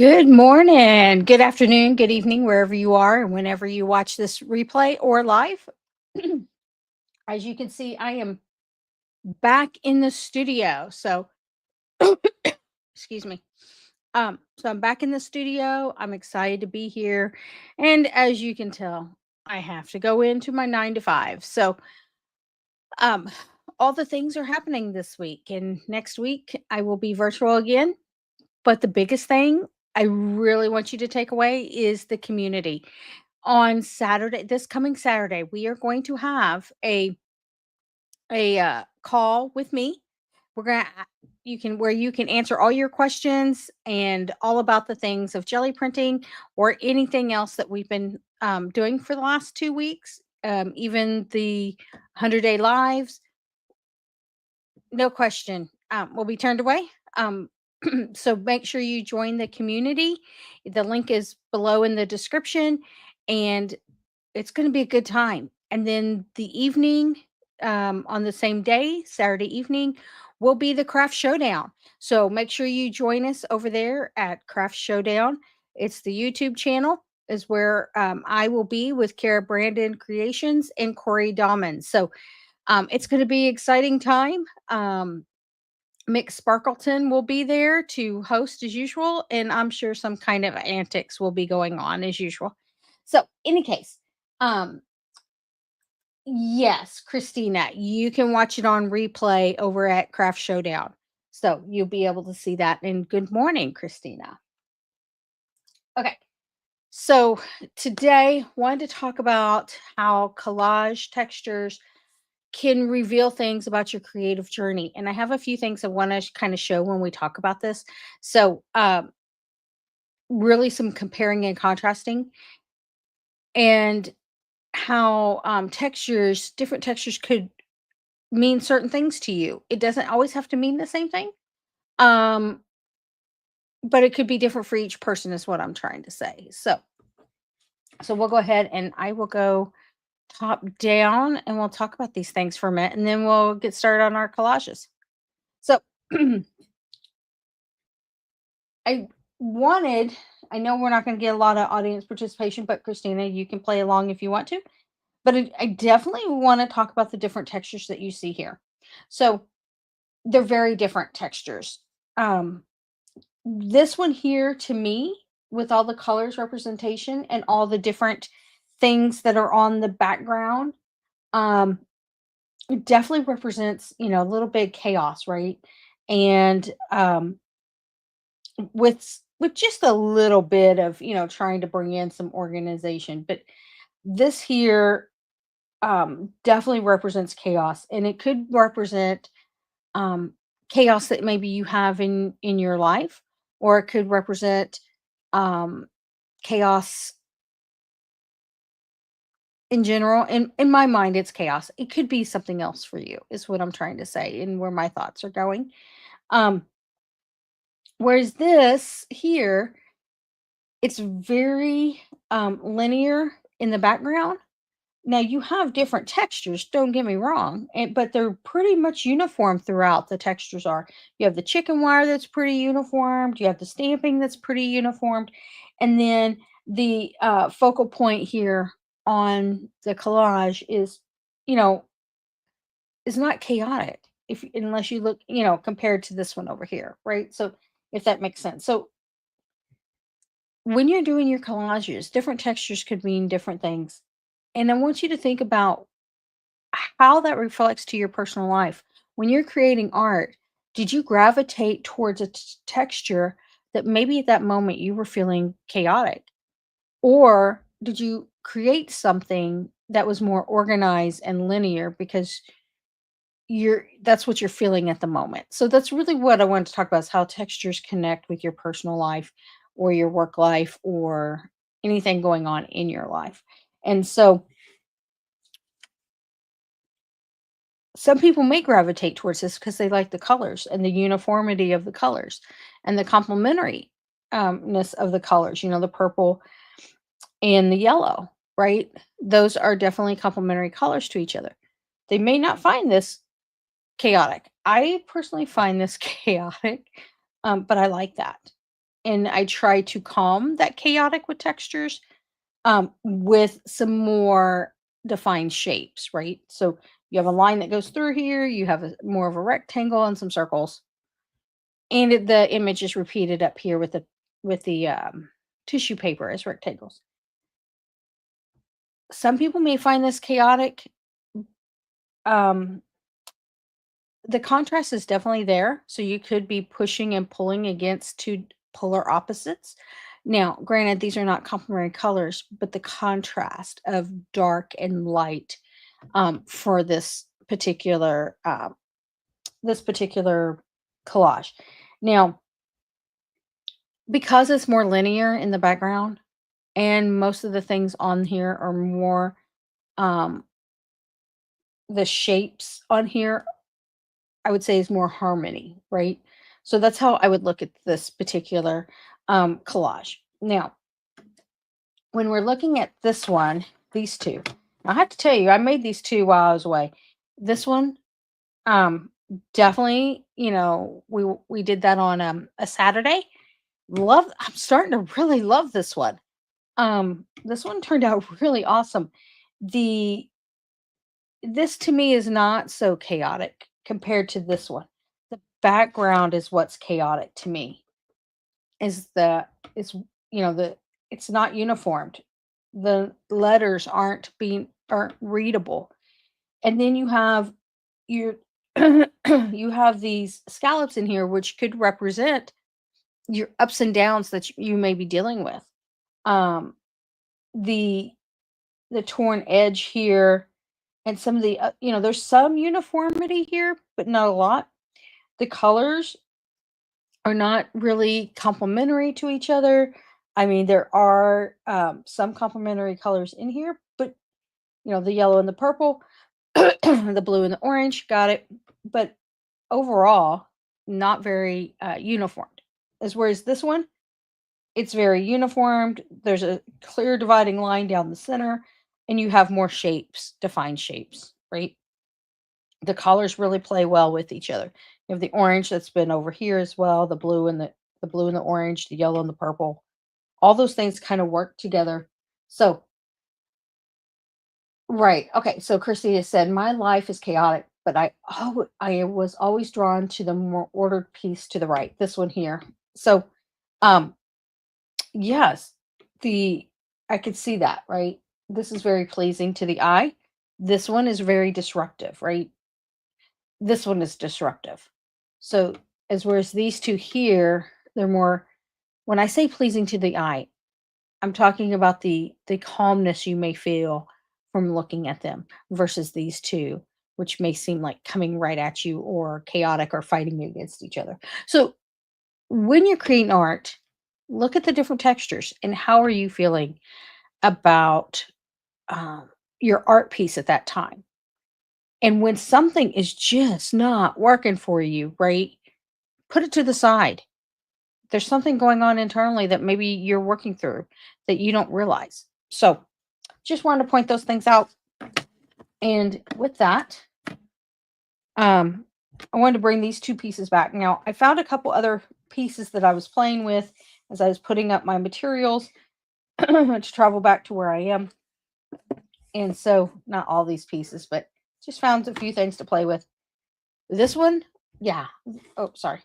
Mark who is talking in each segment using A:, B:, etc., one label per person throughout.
A: Good morning, good afternoon, good evening, wherever you are, and whenever you watch this replay or live. As you can see, I am back in the studio. So, excuse me. So I'm back in the studio. I'm excited to be here. And as you can tell, I have to go into my 9 to 5. So, um, all the things are happening this week. And next week, I will be virtual again. But the biggest thing I really want you to take away is the community. On Saturday, this coming Saturday, we are going to have a call with me. We're gonna you can where you can answer all your questions and all about the things of jelly printing or anything else that we've been doing for the last 2 weeks. Even the 100-day lives, no question, will be turned away. Um, so make sure you join the community. The link is below in the description, and it's going to be a good time. And then the evening, on the same day, Saturday evening, will be the Craft Showdown. So make sure you join us over there at Craft Showdown. It's the YouTube channel, is where I will be with Kara Brandon Creations and Corey Dahman. So it's going to be exciting time. Mick Sparkleton will be there to host as usual, and I'm sure some kind of antics will be going on as usual. So, any case, um, yes, Christina, you can watch it on replay over at Craft Showdown. So you'll be able to see that. And good morning, Christina. Okay. So today wanted to talk about how collage textures can reveal things about your creative journey. And I have a few things I want to kind of show when we talk about this. So really some comparing and contrasting, and how different textures could mean certain things to you. It doesn't always have to mean the same thing. Um, but it could be different for each person is what I'm trying to say. So we'll go ahead and I will go top down and we'll talk about these things for a minute and then we'll get started on our collages. So I wanted, I know we're not going to get a lot of audience participation, but Christina, you can play along if you want to. But I definitely want to talk about the different textures that you see here. So they're very different textures. Um, this one here to me, with all the colors representation and all the different things that are on the background, um, it definitely represents, a little bit chaos, right? And with just a little bit of, trying to bring in some organization. But this here definitely represents chaos, and it could represent um, chaos that maybe you have in your life, or it could represent um, chaos in general. In my mind, it's chaos. It could be something else for you, is what I'm trying to say, and where my thoughts are going. Um, whereas this here, it's very linear in the background. Now you have different textures, don't get me wrong, but they're pretty much uniform throughout. The textures are. You have the chicken wire that's pretty uniformed. You have the stamping that's pretty uniformed, and then the focal point here on the collage you know, is not chaotic. If unless you look, compared to this one over here, right? So if that makes sense. So when you're doing your collages, different textures could mean different things, and I want you to think about how that reflects to your personal life. When you're creating art, did you gravitate towards a texture that maybe at that moment you were feeling chaotic? Or did you create something that was more organized and linear because that's what you're feeling at the moment? So that's really what I wanted to talk about, is how textures connect with your personal life or your work life or anything going on in your life. And so some people may gravitate towards this because they like the colors and the uniformity of the colors and the complementary ness of the colors, the purple and the yellow, right? Those are definitely complementary colors to each other. They may not find this chaotic. I personally find this chaotic, but I like that. and I try to calm that chaotic with textures, with some more defined shapes, right? So you have a line that goes through here, you have a more of a rectangle and some circles, and the image is repeated up here with the tissue paper as rectangles. Some people may find this chaotic. Um, the contrast is definitely there, so you could be pushing and pulling against two polar opposites. Now, granted, these are not complementary colors, but the contrast of dark and light, for this particular collage. Now, because it's more linear in the background, and most of the things on here are more, um, the shapes on here, I would say, is more harmony, right? So that's how I would look at this particular collage. Now, when we're looking at this one, these two, I have to tell you, I made these two while I was away. This one, um, definitely, we did that on a Saturday. I'm starting to really love this one. This one turned out really awesome. The This to me is not so chaotic compared to this one. The background is what's chaotic to me. Is the is the It's not uniformed. The letters aren't readable. And then you have your you have these scallops in here which could represent your ups and downs that you may be dealing with. Um the the torn edge here, and some of the there's some uniformity here but not a lot. The colors are not really complementary to each other. I mean, there are some complementary colors in here, but the yellow and the purple, the blue and the orange, got it. But overall, not very uniformed. As whereas this one, it's very uniformed. There's a clear dividing line down the center, and you have more shapes, defined shapes, right? The colors really play well with each other. You have the orange that's been over here as well, the blue and the orange, the yellow and the purple. All those things kind of work together. So, right. Okay. So Christy has said, my life is chaotic, but I was always drawn to the more ordered piece to the right. This one here. So, um, yes, the I could see that, right? This is very pleasing to the eye. This one is very disruptive, right? This one is disruptive. So, as whereas these two here, they're more, when I say pleasing to the eye, I'm talking about the calmness you may feel from looking at them versus these two, which may seem like coming right at you or chaotic or fighting against each other. So, when you're creating art, look at the different textures and how are you feeling about um, your art piece at that time. And when something is just not working for you, right? Put it to the side. There's something going on internally that maybe you're working through that you don't realize. So, just wanted to point those things out. And with that, um, I wanted to bring these two pieces back. Now, I found a couple other pieces that I was playing with as I was putting up my materials to travel back to where I am. And so, not all these pieces, but just found a few things to play with. This one, yeah. Oh, sorry.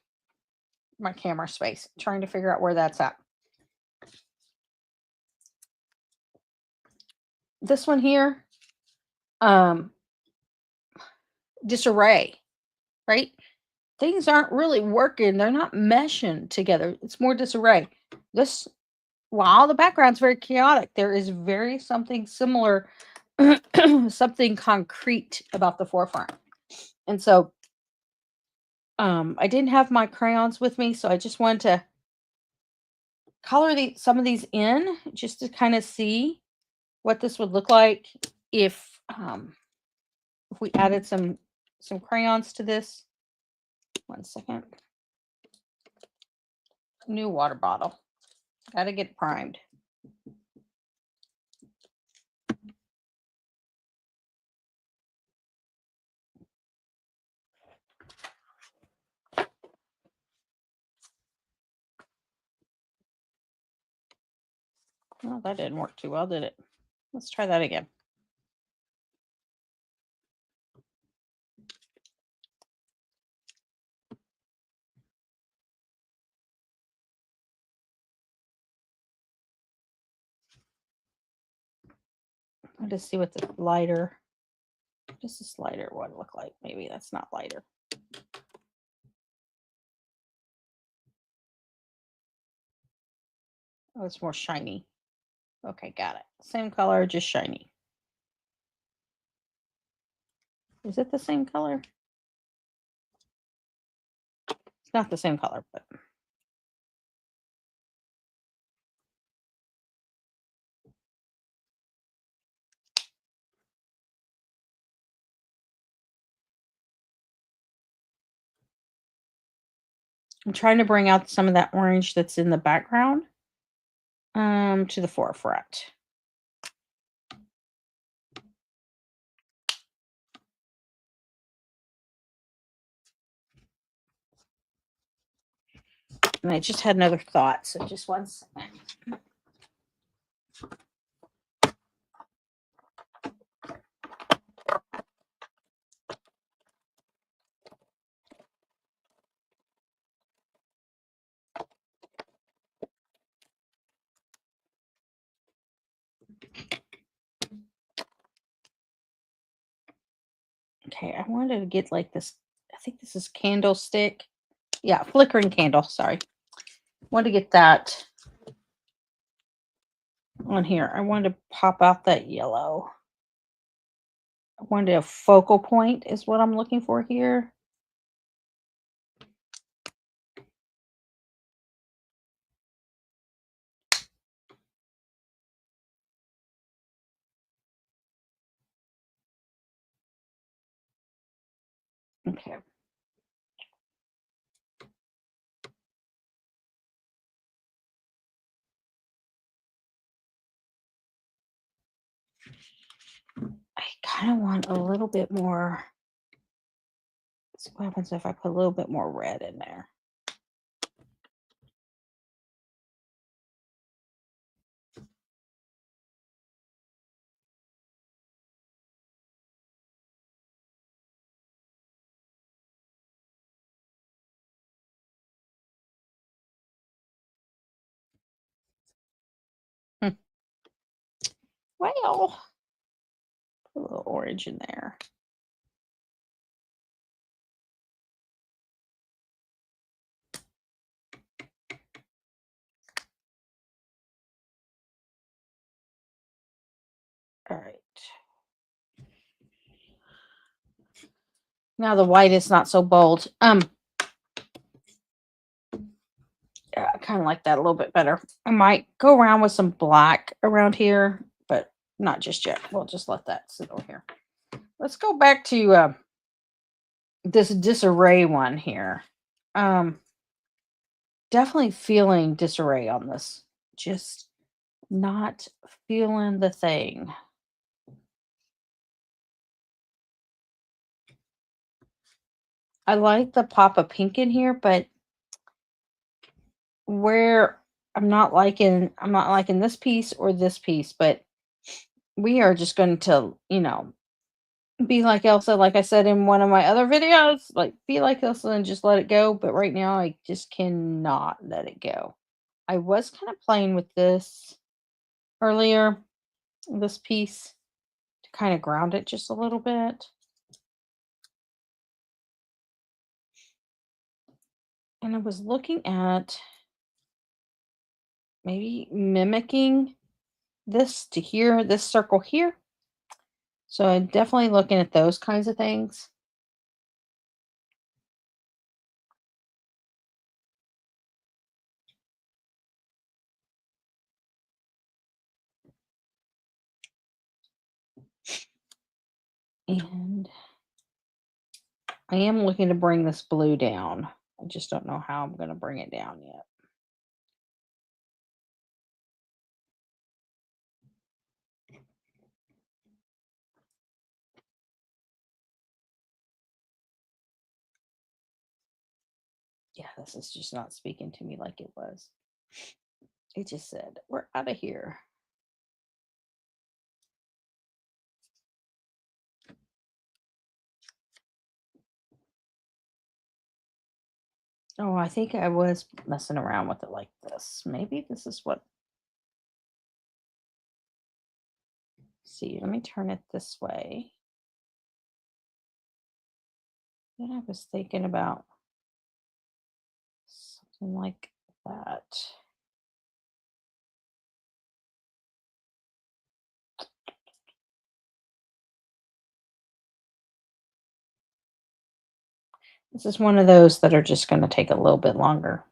A: My camera space. Trying to figure out where that's at. This one here, um, disarray, right? Things aren't really working. They're not meshing together. It's more disarray. This, while the background's very chaotic, there is very something similar, something concrete about the forefront. And so, I didn't have my crayons with me, so I just wanted to color some of these in just to kind of see what this would look like if we added some crayons to this. 1 second. New water bottle. Gotta get primed. Well, that didn't work too well, did it? Let's try that again. I'll just see what the lighter, just this lighter one look like. Maybe that's not lighter. Oh, it's more shiny. Okay, got it. Same color, just shiny. Is it the same color? It's not the same color, but I'm trying to bring out some of that orange that's in the background to the forefront. And I just had another thought, so just one second. Okay, I wanted to get like this. I think this is candlestick. Yeah, flickering candle. Sorry. Want to get that on here. I wanted to pop out that yellow. I wanted a focal point is what I'm looking for here. Okay. I kind of want a little bit more. Let's see what happens if I put a little bit more red in there. Hmm. Well, put a little orange in there. All right. Now the white is not so bold. Yeah, I kind of like that a little bit better. I might go around with some black around here, but not just yet. We'll just let that sit over here. Let's go back to this disarray one here. Definitely feeling disarray on this. Just not feeling the thing. I like the pop of pink in here, but where I'm not liking this piece or this piece, but we are just going to, be like Elsa, like I said in one of my other videos, like be like Elsa and just let it go. But right now, I just cannot let it go. I was kind of playing with this earlier, this piece, to kind of ground it just a little bit. And I was looking at maybe mimicking this to here, this circle here. So I'm definitely looking at those kinds of things. And I am looking to bring this blue down. I just don't know how I'm going to bring it down yet. Yeah, this is just not speaking to me like it was. It just said, we're out of here. Oh, I think I was messing around with it like this. Maybe this is what. See, let me turn it this way. Then I was thinking about something like that. This is one of those that are just going to take a little bit longer.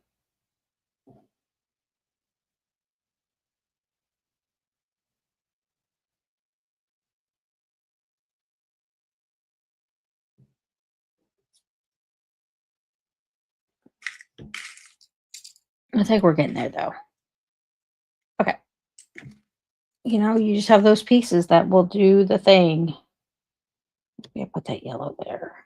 A: I think we're getting there though. Okay. You know, you just have those pieces that will do the thing. Yeah, put that yellow there.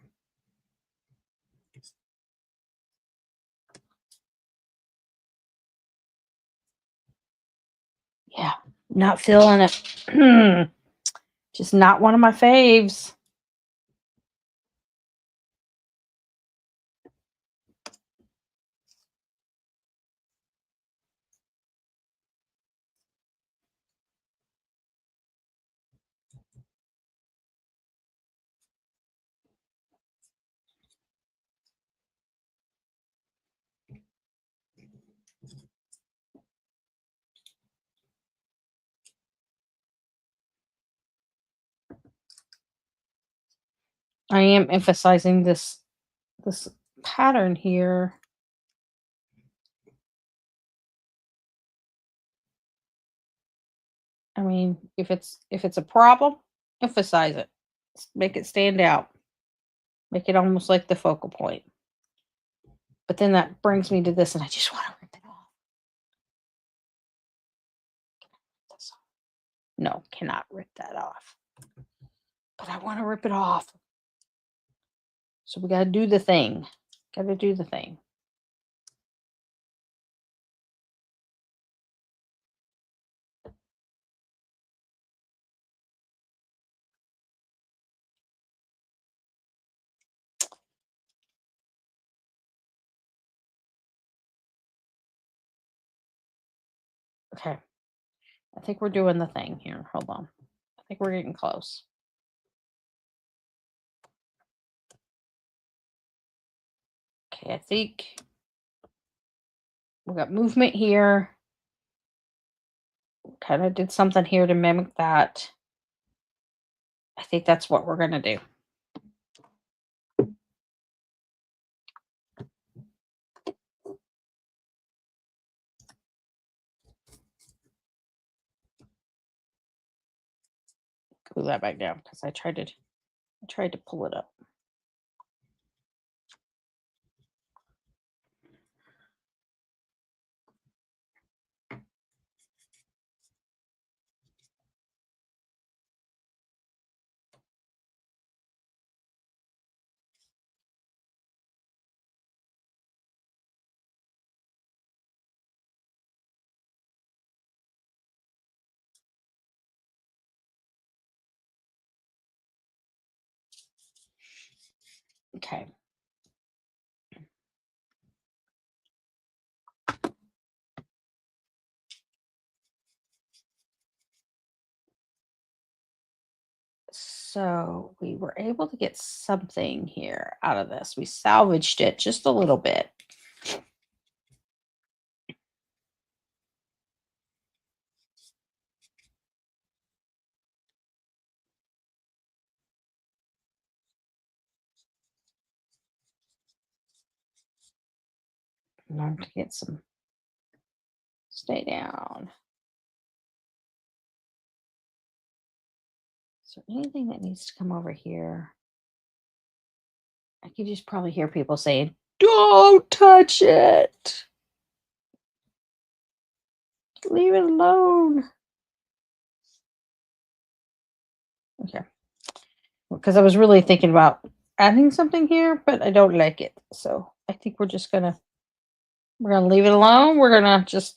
A: Yeah, not feeling it. Just not one of my faves. I am emphasizing this pattern here. I mean, if it's a problem, emphasize it. Make it stand out. Make it almost like the focal point. But then that brings me to this, and I just want to rip it off. No, cannot rip that off. But I want to rip it off. So we got to do the thing. Got to do the thing. Okay. I think we're doing the thing here. Hold on. I think we're getting close. Okay, I think we got movement here. Kind of did something here to mimic that. I think that's what we're going to do. Glue that back down because I tried to pull it up. Okay. So we were able to get something here out of this. We salvaged it just a little bit. Learn to get some. Stay down. Is there anything that needs to come over here? I could just probably hear people saying, "Don't touch it. Leave it alone." Okay. Because I was really thinking about adding something here, but I don't like it. So I think we're gonna leave it alone. We're gonna just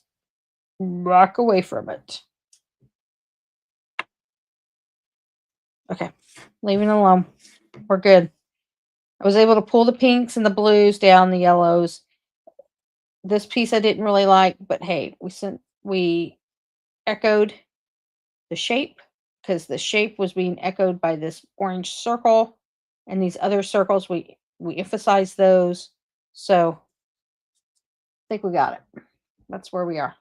A: walk away from it. Okay. Leaving it alone. We're good. I was able to pull the pinks and the blues down, the yellows, This piece I didn't really like, but hey, we echoed the shape because the shape was being echoed by this orange circle, and these other circles we emphasize those. So I think we got it. That's where we are.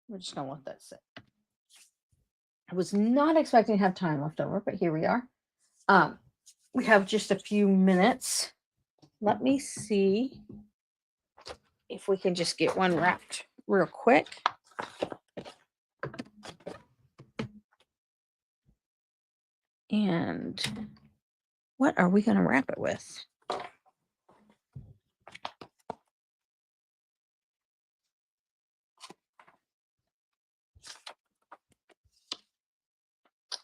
A: We're just gonna let that sit. I was not expecting to have time left over, but here we are. Um, we have just a few minutes. Let me see if we can just get one wrapped real quick. And what are we going to wrap it with?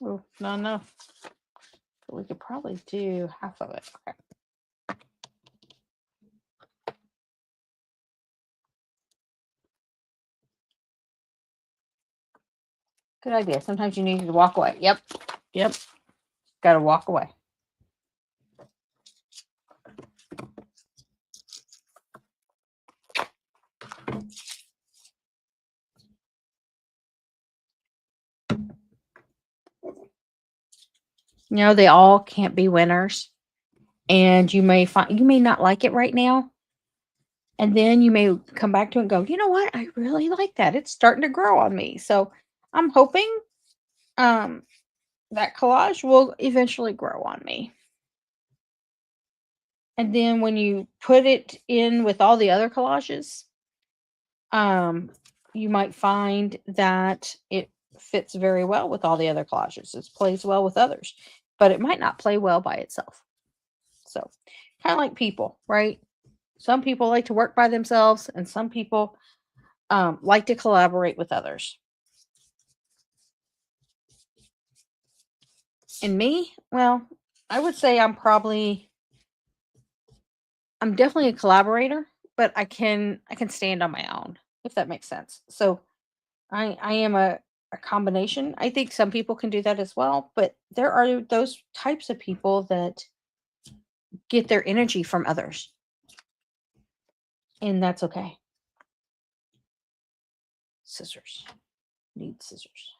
A: Oh, not enough. But we could probably do half of it. Okay. Good idea. Sometimes you need to walk away. Yep. Yep. Got to walk away. You know, they all can't be winners. And you may not like it right now. And then you may come back to it and go, you know what? I really like that. It's starting to grow on me. So I'm hoping that collage will eventually grow on me. And then when you put it in with all the other collages, you might find that it fits very well with all the other collages. It plays well with others, but it might not play well by itself. So, kind of like people, right? Some people like to work by themselves, and some people like to collaborate with others. And me, well, I would say I'm definitely a collaborator, but I can stand on my own, if that makes sense. So I am a combination. I think some people can do that as well, but there are those types of people that get their energy from others, and that's okay. Scissors. Need scissors.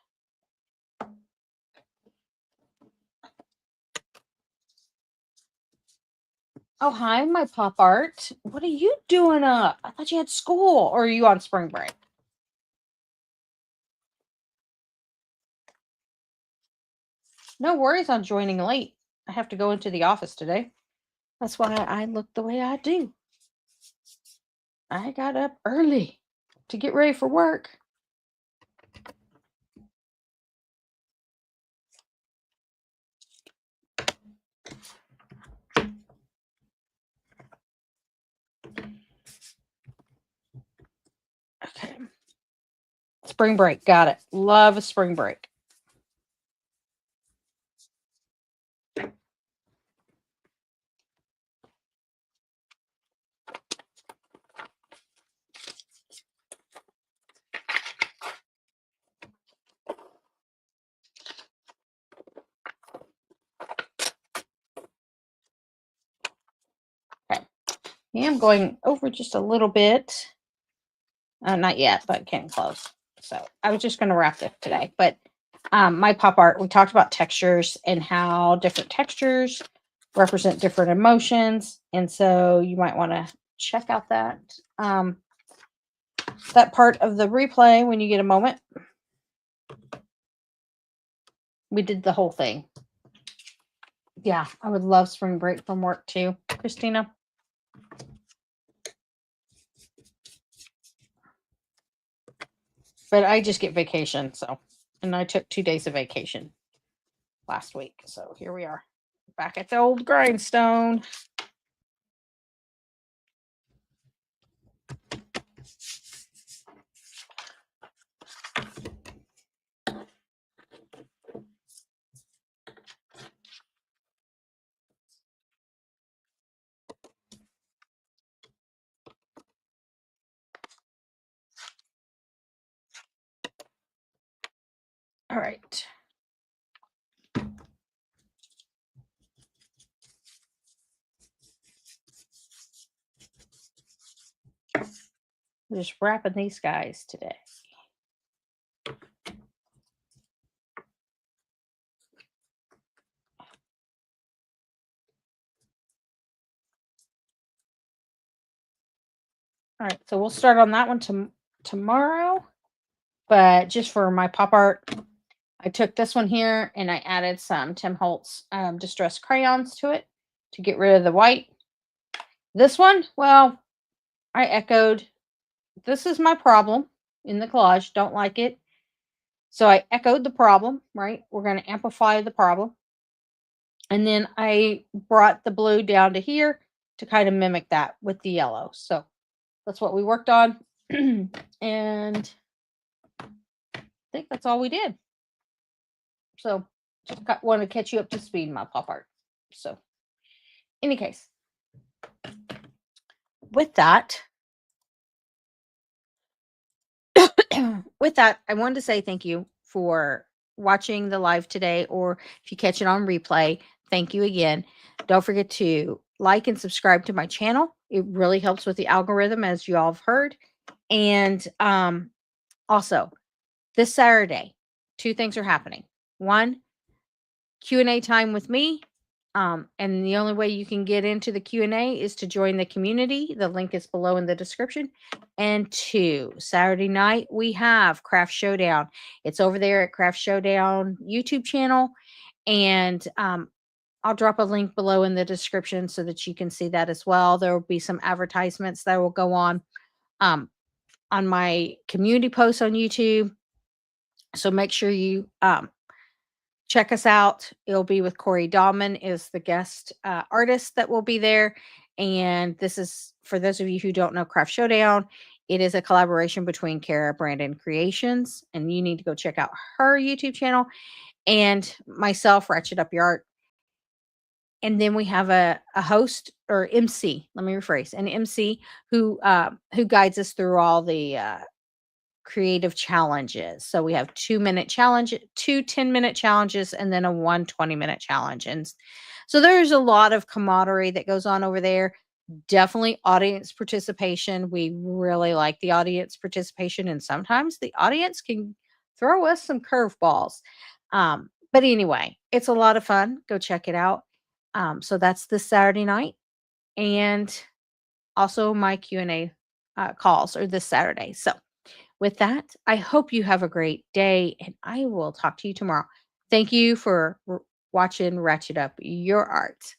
A: Oh, hi, my pop art. What are you doing up? I thought you had school, or are you on spring break? No worries on joining late. I have to go into the office today. That's why I look the way I do. I got up early to get ready for work. Okay. Spring break. Got it. Love a spring break. Okay. Yeah, I'm going over just a little bit. Not yet, but getting close. So I was just going to wrap this today. But my pop art, we talked about textures and how different textures represent different emotions. And so you might want to check out that part of the replay when you get a moment. We did the whole thing. Yeah, I would love spring break from work too, Christina. But I just get vacation, so, and I took 2 days of vacation last week. So here we are, back at the old grindstone. All right. I'm just wrapping these guys today. All right, so we'll start on that one tomorrow. But just for my pop art, I took this one here and I added some Tim Holtz distress crayons to it to get rid of the white. This one, well, I echoed, this is my problem in the collage. Don't like it. So I echoed the problem, right? We're going to amplify the problem. And then I brought the blue down to here to kind of mimic that with the yellow. So that's what we worked on. And I think that's all we did. So just want to catch you up to speed, my pop art. So, any case, with that, I wanted to say thank you for watching the live today, or if you catch it on replay, thank you again. Don't forget to like and subscribe to my channel. It really helps with the algorithm, as you all have heard. And also, this Saturday, 2 things are happening. One, Q&A time with me. And the only way you can get into the Q&A is to join the community. The link is below in the description. And 2, Saturday night, we have Craft Showdown. It's over there at Craft Showdown YouTube channel. And I'll drop a link below in the description so that you can see that as well. There will be some advertisements that will go on my community posts on YouTube. So make sure you check us out. It'll be with Corey Dahlman is the guest artist that will be there. And this is, for those of you who don't know Craft Showdown, it is a collaboration between Kara Brandon Creations, and you need to go check out her YouTube channel, and myself, Ratchet Up Your Art. And then we have a host, or MC, let me rephrase, an MC who guides us through all the creative challenges. So we have 2-minute challenge, 2 10-minute challenges, and then a 1 20-minute challenge. And so there's a lot of camaraderie that goes on over there. Definitely audience participation. We really like the audience participation, and sometimes the audience can throw us some curveballs. But anyway, it's a lot of fun. Go check it out. So that's this Saturday night, and also my Q&A calls are this Saturday. So with that, I hope you have a great day, and I will talk to you tomorrow. Thank you for watching Ratchet Up Your Art.